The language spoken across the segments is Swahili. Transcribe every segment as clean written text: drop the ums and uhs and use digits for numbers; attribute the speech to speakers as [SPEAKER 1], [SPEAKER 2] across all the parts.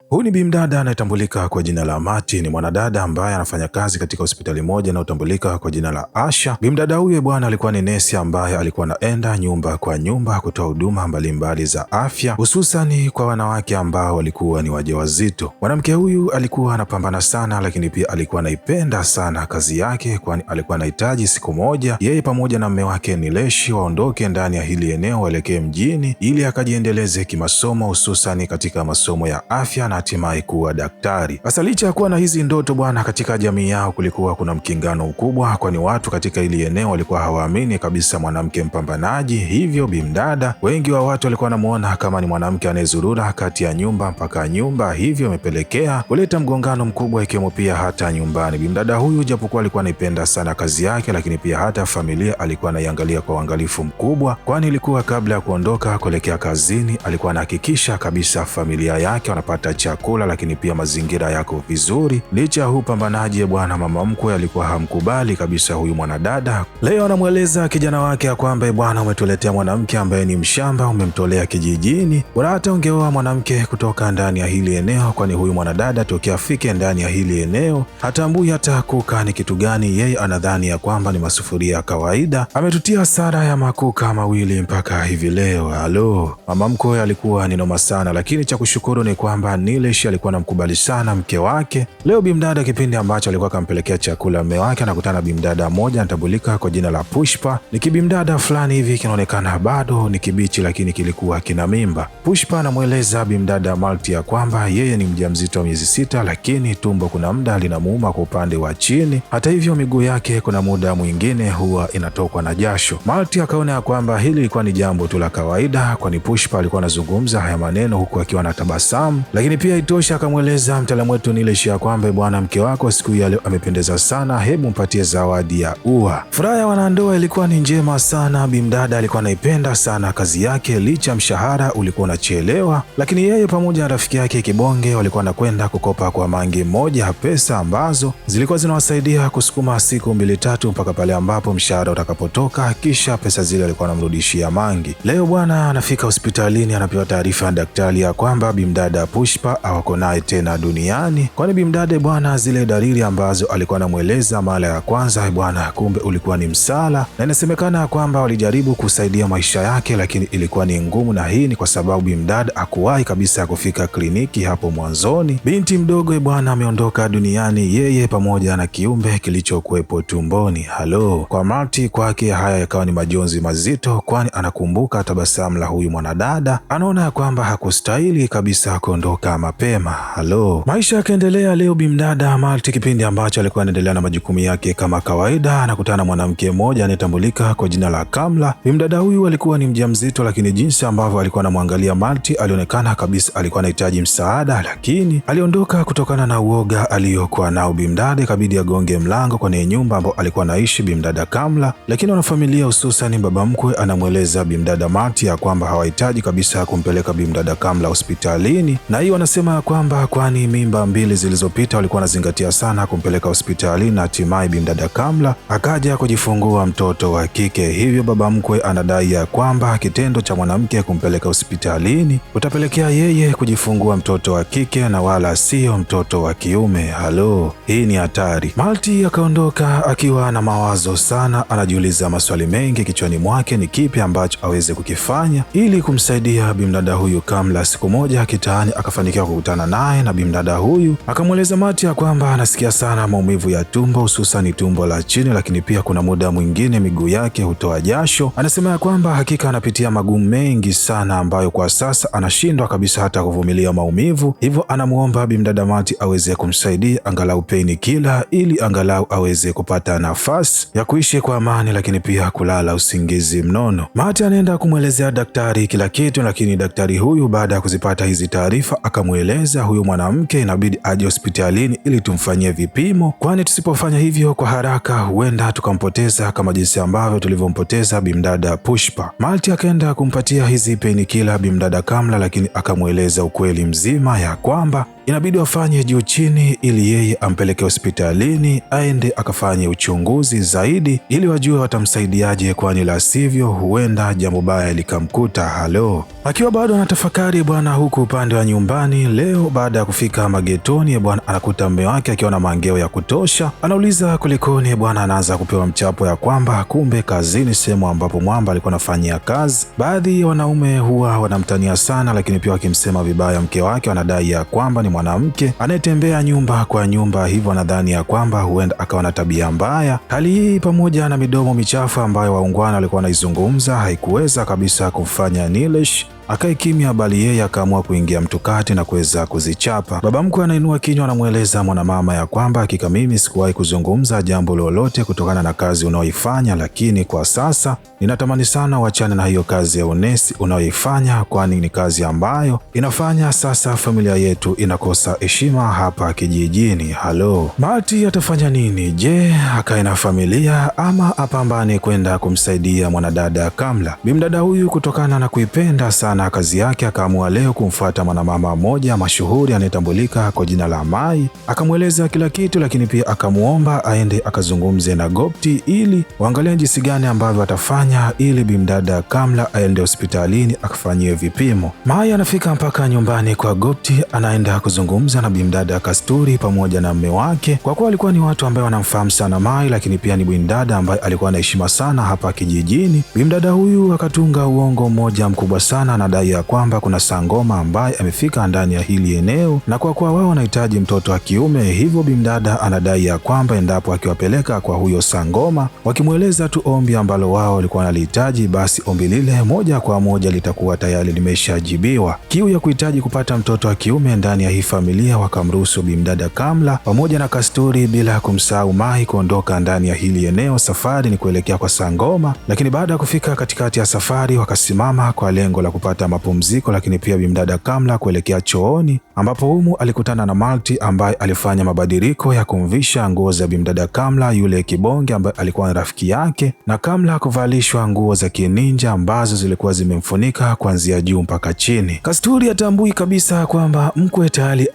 [SPEAKER 1] Huyu ni bimdada anayetambulika kwa jina la Mati. Ni mwanadada ambaye anafanya kazi katika hospitali moja inayotambulika kwa jina la Asha. Bimdada huyu bwana alikuwa ni nesi ambaye alikuwa anaenda nyumba kwa nyumba kutoa huduma mbalimbali za afya, hususani kwa wanawake ambao walikuwa ni wajawazito. Mwanamke huyu alikuwa anapambana sana, lakini pia alikuwa anaipenda sana kazi yake, kwani alikuwa anahitaji siku moja yeye pamoja na mume wake Nileshi waondoke ndani ya hili eneo waelekee mjini ili akajiendeleze kimasomo, hususani katika masomo ya afya na hatimaye kuwa daktari. Sasa licha ya kuwa na hizi ndoto bwana, katika jamii yao kulikuwa kuna mkingano mkubwa, kwani watu katika hili eneo walikuwa hawaamini kabisa mwanamke mpambanaji. Hivyo bimdada, wengi wa watu walikuwa wanamuona kama ni mwanamke anayezurura kati ya nyumba mpaka nyumba, hivyo imepelekea kuleta mgongano mkubwa, ikiwemo pia hata nyumbani. Bimdada huyu japokuwa alikuwa anaipenda sana kazi yake, lakini pia hata familia alikuwa anaiangalia kwa uangalifu mkubwa, kwani ilikuwa kabla ya kuondoka kuelekea kazini alikuwa anahakikisha kabisa familia yake wanapata chakula, lakini pia mazingira yako vizuri. Licha ya huu pambanaji bwana, mama mkwe alikuwa hamkubali kabisa huyu mwanadada. Leo anamweleza kijana wake ya kwamba bwana, umetuletea mwanamke ambaye ni mshamba, umemtolea kijijini, bora hata ungeoa mwanamke kutoka ndani ya hili eneo, kwani huyu mwanadada tokea afike ndani ya hili eneo hatambui hata kuka ni kitu gani. Yeye anadhani ya kwamba ni masufuria ya kawaida. Ametutia hasara ya makuka mawili mpaka hivi leo. Halo, mama mkwe alikuwa ni noma sana, lakini cha kushukuru ni kwamba Nileshi alikuwa anamkubali sana mke wake. Leo bimdada, kipindi ambacho alikuwa akampelekea chakula mume wake, anakutana na bimdada mmoja anatambulika kwa jina la Pushpa. Ni kibimdada fulani hivi kinaonekana bado ni kibichi, lakini kilikuwa kina mimba. Pushpa anamweleza bimdada Malti ya kwamba yeye ni mjamzito wa miezi 6, lakini tumbo kuna muda linamuuma kwa upande wa chini. Hata hivyo miguu yake kuna muda mwingine huwa inatokwa na jasho. Malti akaona ya kwamba hili lilikuwa ni jambo tu la kawaida, kwani Pushpa alikuwa anazungumza haya maneno huku akiwa na tabasamu. Lakini pia itosha akamweleza mtaalamu wetu Nileshi ya kwamba bwana, mke wako siku ya leo amependeza sana, hebu mpatie zawadi ya ua. Furaha ya wanandoa ilikuwa ni njema sana. Bimdada alikuwa anaipenda sana kazi yake, licha mshahara ulikuwa unachelewa, lakini yeye pamoja na rafiki yake Kibonge walikuwa nakwenda kukopa kwa mangi mmoja pesa ambazo zilikuwa zinawasaidia kusukuma siku 2-3 mpaka pale ambapo mshahara utakapotoka, kisha pesa zile alikuwa anamrudishia mangi. Leo bwana anafika hospitalini, anapewa taarifa ya daktari ya kwamba bimdada Pushpa hawako naye tena duniani, kwani bimdada bwana, zile dalili ambazo alikuwa anamweleza mara ya kwanza bwana, kumbe ulikuwa ni msala, na inasemekana kwamba walijaribu kusaidia maisha yake, lakini ilikuwa ni ngumu, na hii ni kwa sababu bimdada hakuwahi kabisa kufika kliniki hapo mwanzoni. Binti mdogo bwana ameondoka duniani, yeye pamoja na kiumbe kilichokuwepo tumboni. Halo, kwa Malti kwake haya yakawa ni majonzi mazito, kwani anakumbuka tabasamu la huyu mwanadada, anaona kwamba hakustahili kabisa kuondoka mapema. Halo, maisha yakaendelea. Leo bimdada Malti, kipindi ambacho alikuwa anaendelea na majukumu yake kama kawaida, anakutana na mwanamke mmoja anayetambulika kwa jina la Kamla. Bimdada huyu alikuwa ni mjamzito, lakini jinsi ambavyo alikuwa anamwangalia Malti alionekana kabisa alikuwa anahitaji msaada, lakini aliondoka kutokana na uoga aliyokuwa nao. Bimdada ikabidi agonge mlango kwenye nyumba ambapo alikuwa anaishi bimdada Kamla, lakini wanafamilia hususani baba mkwe anamweleza bimdada Malti ya kwamba hawahitaji kabisa kumpeleka bimdada Kamla hospitalini, na hii wanasema kwamba kwani mimba 2 zilizopita walikuwa wanazingatia sana kumpeleka hospitalini, na hatimaye bimdada Kamla akaja kujifungua mtoto wa kike. Hivyo baba mkwe anadai ya kwamba kitendo cha mwanamke kumpeleka hospitalini utapelekea yeye kujifungua mtoto wa kike na wala sio mtoto wa kiume. Halo, hii ni hatari. Malti akaondoka akiwa na mawazo sana, anajiuliza maswali mengi kichwani mwake, ni kipi ambacho aweze kukifanya ili kumsaidia bimdada huyu Kamla. Siku moja kitaani akafanikiwa kukutana naye, na bimdada huyu akamweleza Malti ya kwamba anasikia sana maumivu ya tumbo, hususan tumbo la chini, lakini pia kuna muda mwingine miguu yake hutoa jasho. Anasema ya kwamba hakika anapitia magumu mengi sana ambayo kwa sasa anashindwa kabisa hata kuvumilia maumivu, hivyo anamuomba bimdada Malti aweze kumsaidia angalau pain killer, ili angalau aweze kupata nafasi ya kuishi kwa amani, lakini pia kulala usingizi mnono. Malti anaenda kumwelezea daktari kila kitu, lakini daktari huyu baada ya kuzipata hizi taarifa akamweleza huyu mwanamke inabidi aje hospitalini ili tumfanyie vipimo, kwani tusipofanya hivyo kwa haraka huenda tukampoteza kama jinsi ambavyo tulivyompoteza bimdada Pushpa. Malti akaenda kumpatia hizi pain killer bimdada Kamla, lakini akamweleza ukweli mzima ya kwamba inabidi wafanye juu chini ili yeye ampeleke hospitalini aende akafanye uchunguzi zaidi ili wajue watamsaidiaje, kwani la sivyo huenda jambo baya likamkuta. Halo, akiwa bado anatafakari bwana, huku upande wa nyumbani leo baada ya kufika magetoni bwana, anakuta mume wake akiwa na mangeo ya kutosha. Anauliza kulikoni bwana, anaanza kupewa mchapo ya kwamba kumbe kazini, sehemu ambapo mwamba alikuwa anafanyia kazi, baadhi ya wanaume huwa wanamtania sana, lakini pia wakimsema vibaya mke wake wanadai ya kwamba ni mwanamke anayetembea nyumba kwa nyumba, hivyo anadhani ya kwamba huenda akawa na tabia mbaya. Hali hii pamoja na midomo michafu ambayo waungwana walikuwa wanaizungumza haikuweza kabisa kumfanya Nilesh akae kimya, bali yeye akaamua kuingia mtukati na kuweza kuzichapa. Baba mkwe anainua kinywa, anamweleza mwanamama ya kwamba hakika mimi sikuwahi kuzungumza jambo lolote kutokana na kazi unaoifanya, lakini kwa sasa ninatamani sana uachane na hiyo kazi ya unesi unaoifanya, kwani ni kazi ambayo inafanya sasa familia yetu inakosa heshima hapa kijijini. Halo, Marty atafanya nini? Je, akae na familia ama apambane kwenda kumsaidia mwanadada Kamla? Bimdada huyu kutokana na kuipenda sana na kazi yake akaamua leo kumfuata mwanamama mmoja mashuhuri anayetambulika kwa jina la Mai, akamweleza kila kitu, lakini pia akamuomba aende akazungumze na Gopti ili waangalie jinsi gani ambavyo atafanya ili bimdada Kamla aende hospitalini akafanyiwe vipimo. Mai anafika mpaka nyumbani kwa Gopti, anaenda kuzungumza na bimdada Kasturi pamoja na mume wake, kwa kuwa walikuwa ni watu ambao wanamfahamu sana Mai, lakini pia ni bimdada ambaye alikuwa na heshima sana hapa kijijini. Bimdada huyu akatunga uongo mmoja mkubwa sana, anadai ya kwamba kuna sangoma ambaye amefika ndani ya hili eneo, na kwa kuwa wao wanahitaji mtoto wa kiume, hivyo bimdada anadai ya kwamba endapo akiwapeleka kwa huyo sangoma wakimweleza tu ombi ambalo wao walikuwa wanalihitaji, basi ombi lile moja kwa moja litakuwa tayari limeshajibiwa. Kiu ya kuhitaji kupata mtoto wa kiume ndani ya hii familia wakamruhusu bimdada Kamla pamoja na Kasturi bila kumsahau Mai kuondoka ndani ya hili eneo. Safari ni kuelekea kwa sangoma, lakini baada ya kufika katikati ya safari wakasimama kwa lengo la kupata mapumziko, lakini pia bimdada Kamla kuelekea chooni, ambapo humu alikutana na Marty ambaye alifanya mabadiliko ya kumvisha nguo za bimdada Kamla yule kibonge ambaye alikuwa ni rafiki yake, na Kamla kuvalishwa nguo za kininja ambazo zilikuwa zimemfunika kuanzia juu mpaka chini. Kasturi atambui kabisa kwamba mkwe tayari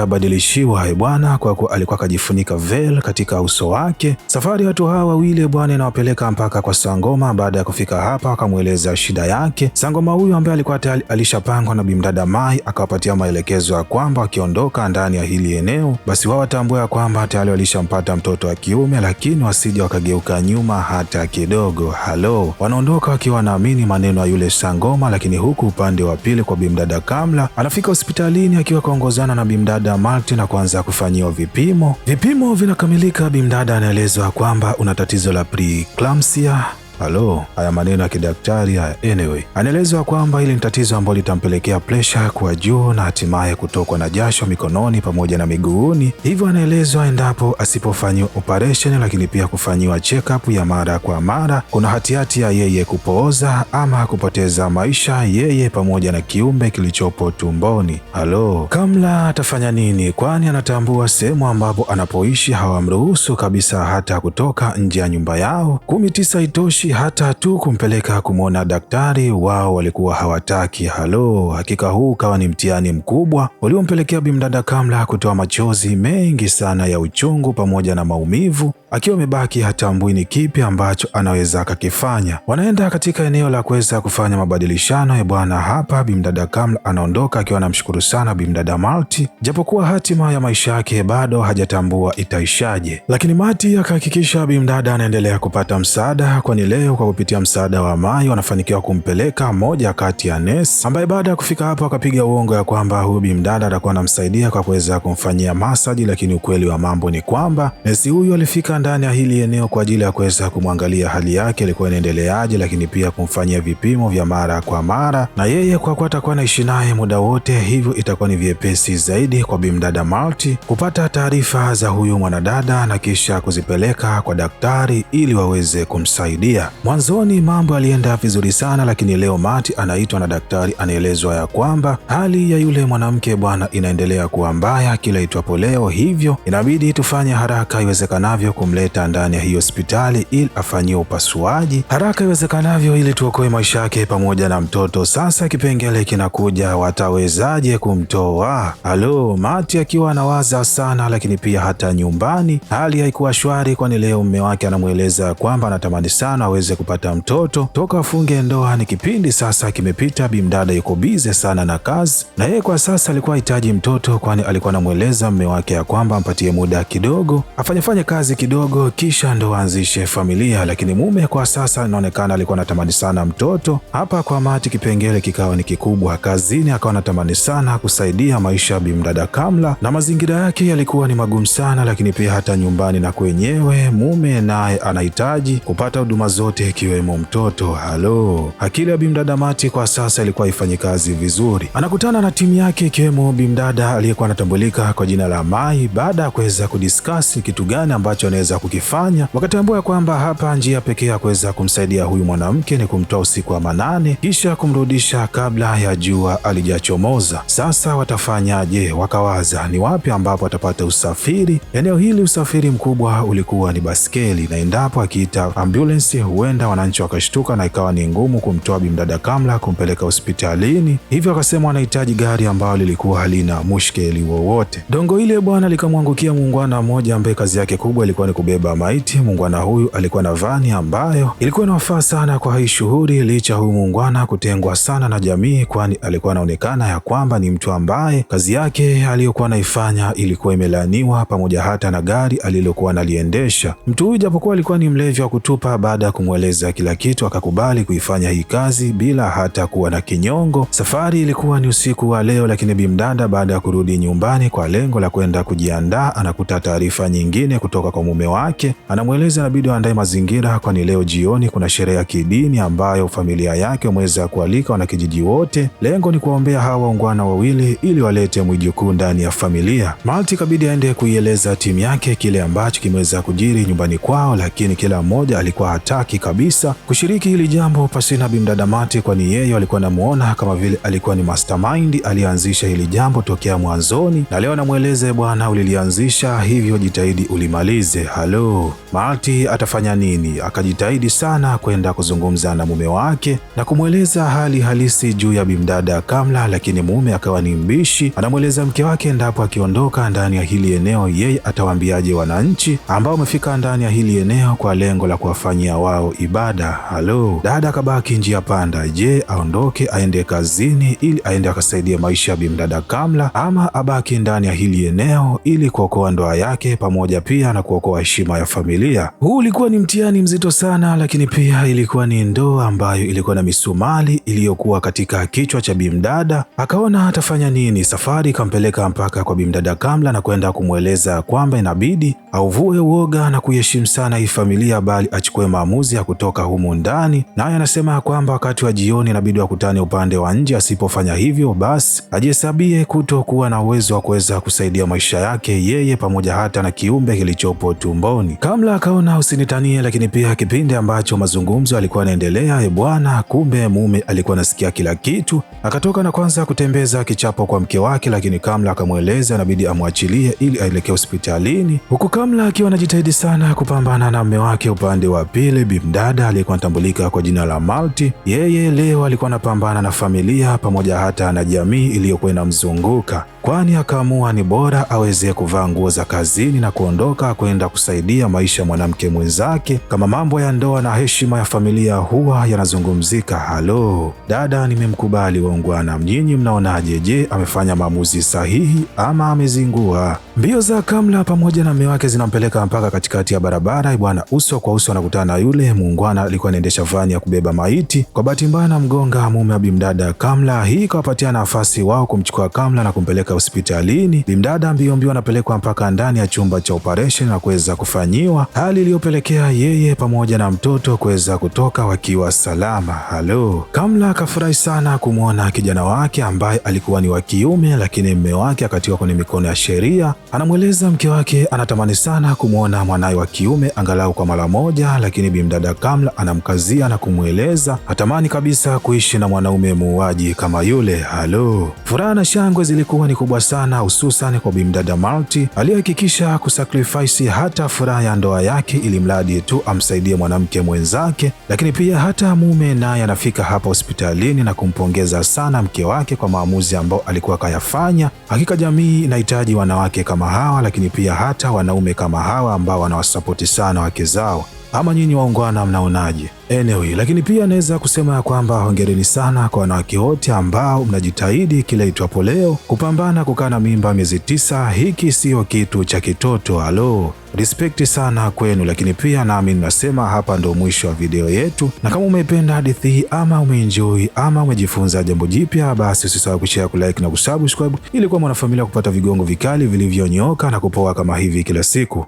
[SPEAKER 1] alishabadilishiwa bwana, kwa kuwa alikuwa akajifunika veil katika uso wake. Safari watu hawa wawili bwana inawapeleka mpaka kwa sangoma. Baada ya kufika hapa akamweleza shida yake. Sangoma huyu ambaye alikuwa tayari alishapangwa na bimdada Mai akawapatia maelekezo ya kwamba wakiondoka ndani ya hili eneo basi wao watambua ya kwamba tayari walishampata mtoto wa kiume, lakini wasije wakageuka nyuma hata kidogo. Halo, wanaondoka wakiwa wanaamini maneno ya yule sangoma, lakini huku upande wa pili kwa bimdada Kamla anafika hospitalini akiwa kaongozana na bimdada Marty na kuanza kufanyiwa vipimo. Vipimo vinakamilika, bimdada anaelezwa kwamba una tatizo la preeclampsia. Halo, haya maneno ya kidaktari haya. Anyway, anaelezwa kwamba hili ni tatizo ambalo litampelekea pressure kwa juu na hatimaye kutokwa na jasho mikononi pamoja na miguuni. Hivyo anaelezwa endapo asipofanyiwa operation, lakini pia kufanyiwa check-up ya mara kwa mara, kuna hatihati ya yeye kupooza ama kupoteza maisha, yeye pamoja na kiumbe kilichopo tumboni. Halo, Kamla atafanya nini? Kwani anatambua sehemu ambapo anapoishi hawamruhusu kabisa hata kutoka nje ya nyumba yao. 19 itoshi hata tu kumpeleka kumwona daktari, wao walikuwa hawataki. Halo, hakika huu ukawa ni mtihani mkubwa uliompelekea bimdada Kamla kutoa machozi mengi sana ya uchungu pamoja na maumivu, akiwa amebaki hatambui ni kipi ambacho anaweza akakifanya. Wanaenda katika eneo la kuweza kufanya mabadilishano bwana. Hapa bimdada Kamla anaondoka akiwa anamshukuru sana bimdada Marty, japokuwa hatima ya maisha yake bado hajatambua itaishaje, lakini Marty akahakikisha bimdada anaendelea kupata msaada, kwani leo kwa kupitia msaada wa Mai wanafanikiwa kumpeleka moja kati ya nesi ambaye baada ya kufika hapo akapiga uongo ya kwamba huyu bimdada atakuwa anamsaidia kwa kuweza kumfanyia masaji, lakini ukweli wa mambo ni kwamba nesi huyu alifika ndani ya hili eneo kwa ajili ya kuweza kumwangalia hali yake ilikuwa inaendeleaje, lakini pia kumfanyia vipimo vya mara kwa mara, na yeye kwa kuwa atakuwa anaishi naye muda wote, hivyo itakuwa ni vyepesi zaidi kwa bimdada Marty kupata taarifa za huyu mwanadada na kisha kuzipeleka kwa daktari ili waweze kumsaidia. familia. Mwanzoni mambo yalienda vizuri sana, lakini leo Mati anaitwa na daktari, anaelezwa ya kwamba hali ya yule mwanamke bwana inaendelea kuwa mbaya kila itwapo leo, hivyo inabidi tufanye haraka iwezekanavyo kumleta ndani ya hiyo hospitali ili afanyiwe upasuaji haraka iwezekanavyo ili tuokoe maisha yake pamoja na mtoto. Sasa kipengele kinakuja, watawezaje kumtoa? Halo, Mati akiwa anawaza sana, lakini pia hata nyumbani hali haikuwa shwari, kwani leo mume wake anamweleza kwamba anatamani sana aweze kupata mtoto toka afunge ndoa. Ni kipindi sasa kimepita, bimdada yuko bize sana na kazi, na yeye kwa sasa alikuwa hitaji mtoto, kwani alikuwa anamweleza mume wake ya kwamba ampatie muda kidogo, afanye kazi kidogo, kisha ndo aanzishe familia. Lakini mume kwa sasa inaonekana alikuwa anatamani sana mtoto. Hapa kwa Mati kipengele kikawa ni kikubwa. Kazini akawa anatamani sana kusaidia maisha ya bimdada Kamla, na mazingira yake yalikuwa ni magumu sana, lakini pia hata nyumbani na kwenyewe mume naye anahitaji kupata huduma zote ikiwemo mtoto. Halo, akili ya bimdada Mati kwa sasa ilikuwa ifanyi kazi vizuri. Anakutana na timu yake ikiwemo bimdada aliyekuwa anatambulika kwa jina la Mai. Baada ya kuweza kudiskasi kitu gani ambacho anaweza kukifanya, wakatambua kwamba hapa njia pekee ya kuweza kumsaidia huyu mwanamke ni kumtoa usiku wa manane kisha kumrudisha kabla ya jua alijachomoza. Sasa watafanyaje? Wakawaza ni wapi ambapo atapata usafiri. Eneo hili usafiri mkubwa ulikuwa ni baskeli, na endapo akiita ambulance huenda wananchi wakashtuka na ikawa ni ngumu kumtoa bimdada Kamla kumpeleka hospitalini. Hivyo akasema wanahitaji gari ambalo lilikuwa halina mushkeli wowote. Dongo ile bwana likamwangukia muungwana mmoja ambaye kazi yake kubwa ilikuwa ni kubeba maiti. Muungwana huyu alikuwa na vani ambayo ilikuwa inawafaa sana kwa hii shughuli, licha huyu muungwana kutengwa sana na jamii, kwani alikuwa anaonekana ya kwamba ni mtu ambaye kazi yake aliyokuwa anaifanya ilikuwa imelaaniwa, pamoja hata na gari alilokuwa analiendesha. Mtu huyu japokuwa alikuwa ni mlevi wa kutupa, baada ya kumweleza kila kitu akakubali kuifanya hii kazi bila hata kuwa na kinyongo. Safari ilikuwa ni usiku wa leo, lakini bimdada baada ya kurudi nyumbani kwa lengo la kwenda kujiandaa, anakuta taarifa nyingine kutoka kwa mume wake. Anamweleza inabidi aandae mazingira, kwani leo jioni kuna sherehe ya kidini ambayo familia yake wameweza kualika wanakijiji wote. Lengo ni kuwaombea hawa waungwana wawili ili walete mwijukuu ndani ya familia. Malti kabidi aende kuieleza timu yake kile ambacho kimeweza kujiri nyumbani kwao, lakini kila mmoja alikuwa hataki kabisa kushiriki hili jambo pasina bimdada Mati, kwani yeye alikuwa anamuona kama vile alikuwa ni mastermind alianzisha hili jambo tokea mwanzoni, na leo anamweleza bwana, ulilianzisha hivyo jitahidi ulimalize. Halo, Malti atafanya nini? Akajitahidi sana kwenda kuzungumza na mume wake na kumweleza hali halisi juu ya bimdada Kamla, lakini mume akawa ni mbishi. Anamweleza mke wake endapo akiondoka ndani ya hili eneo yeye atawaambiaje wananchi ambao wamefika ndani ya hili eneo kwa lengo la kuwafanyia wao ibada. Halo, dada akabaki njia panda. Je, aondoke aende kazini ili aende akasaidia maisha ya bimdada Kamla, ama abaki ndani ya hili eneo ili kuokoa ndoa yake pamoja pia na kuokoa heshima ya familia? Huu ulikuwa ni mtihani mzito sana, lakini pia ilikuwa ni ndoa ambayo ilikuwa na misumali iliyokuwa katika kichwa cha bimdada. Akaona atafanya nini. Safari ikampeleka mpaka kwa bimdada Kamla na kwenda kumweleza kwamba inabidi auvue uoga na kuheshimu sana hii familia, bali achukue maamuzi ya kutoka humu ndani. Naye anasema kwamba wakati wa jioni inabidi wakutane upande wa nje, asipofanya hivyo basi ajihesabie kutokuwa na uwezo wa kuweza kusaidia maisha yake yeye pamoja hata na kiumbe kilichopo tumboni. Kamla akaona usinitanie, lakini pia kipindi ambacho mazungumzo alikuwa anaendelea, bwana, kumbe mume alikuwa anasikia kila kitu. Akatoka na kwanza kutembeza kichapo kwa mke wake, lakini Kamla akamweleza inabidi amwachilie ili aelekee hospitalini, huku Kamla akiwa anajitahidi sana kupambana na mume wake. Upande wa pili, bimdada aliyekuwa anatambulika kwa jina la Malti, yeye leo alikuwa anapambana na familia pamoja hata na jamii iliyokuwa inamzunguka, kwani akaamua ni bora aweze kuvaa nguo za kazini na kuondoka kwenda kusaidia maisha ya mwanamke mwenzake, kama mambo ya ndoa na heshima ya familia huwa yanazungumzika. Halo dada, nimemkubali waungwana, nyinyi mnaonaje? Je, amefanya maamuzi sahihi ama amezingua? Mbio za Kamla pamoja na mume wake zinampeleka mpaka katikati ya barabara bwana. Uso kwa uso anakutana na yule muungwana alikuwa anaendesha vani ya kubeba maiti. Kwa bahati mbaya na mgonga mume wa bimdada Kamla. Hii ikawapatia nafasi wao kumchukua Kamla na kumpeleka hospitalini. Bimdada mbio mbio anapelekwa mpaka ndani ya chumba cha operation na kuweza kufanyiwa, hali iliyopelekea yeye pamoja na mtoto kuweza kutoka wakiwa salama. Halo, Kamla akafurahi sana kumwona kijana wake ambaye alikuwa ni wa kiume, lakini mume wake akatiwa kwenye mikono ya sheria. Anamweleza mke wake anatamani sana kumwona mwanae wa kiume angalau kwa mara moja, lakini bimdada bimdada Kamla anamkazia na kumweleza hatamani kabisa kuishi na mwanaume muuaji kama yule. Halo, furaha na shangwe zilikuwa ni kubwa sana, hususan kwa bimdada Marti aliyehakikisha kusacrifice hata furaha ya ndoa yake ili mradi tu amsaidie mwanamke mwenzake. Lakini pia hata mume naye anafika hapa hospitalini na kumpongeza sana mke wake kwa maamuzi ambao alikuwa kayafanya. Hakika jamii inahitaji wanawake kama hawa, lakini pia hata wanaume kama hawa ambao wanawasapoti sana wake zao. Ama nyinyi waungwana mnaonaje? Anyway, lakini pia naweza kusema ya kwamba hongereni sana kwa wanawake wote ambao mnajitahidi kila itwapo leo kupambana kukaa na mimba miezi 9. Hiki sio kitu cha kitoto. Halo, respect sana kwenu. Lakini pia nami nasema hapa ndo mwisho wa video yetu, na kama umeipenda hadithi hii ama umeenjoy ama umejifunza jambo jipya, basi usisahau kushare, kulike na kusubscribe ili kuwa mwanafamilia kupata vigongo vikali vilivyonyooka na kupoa kama hivi kila siku.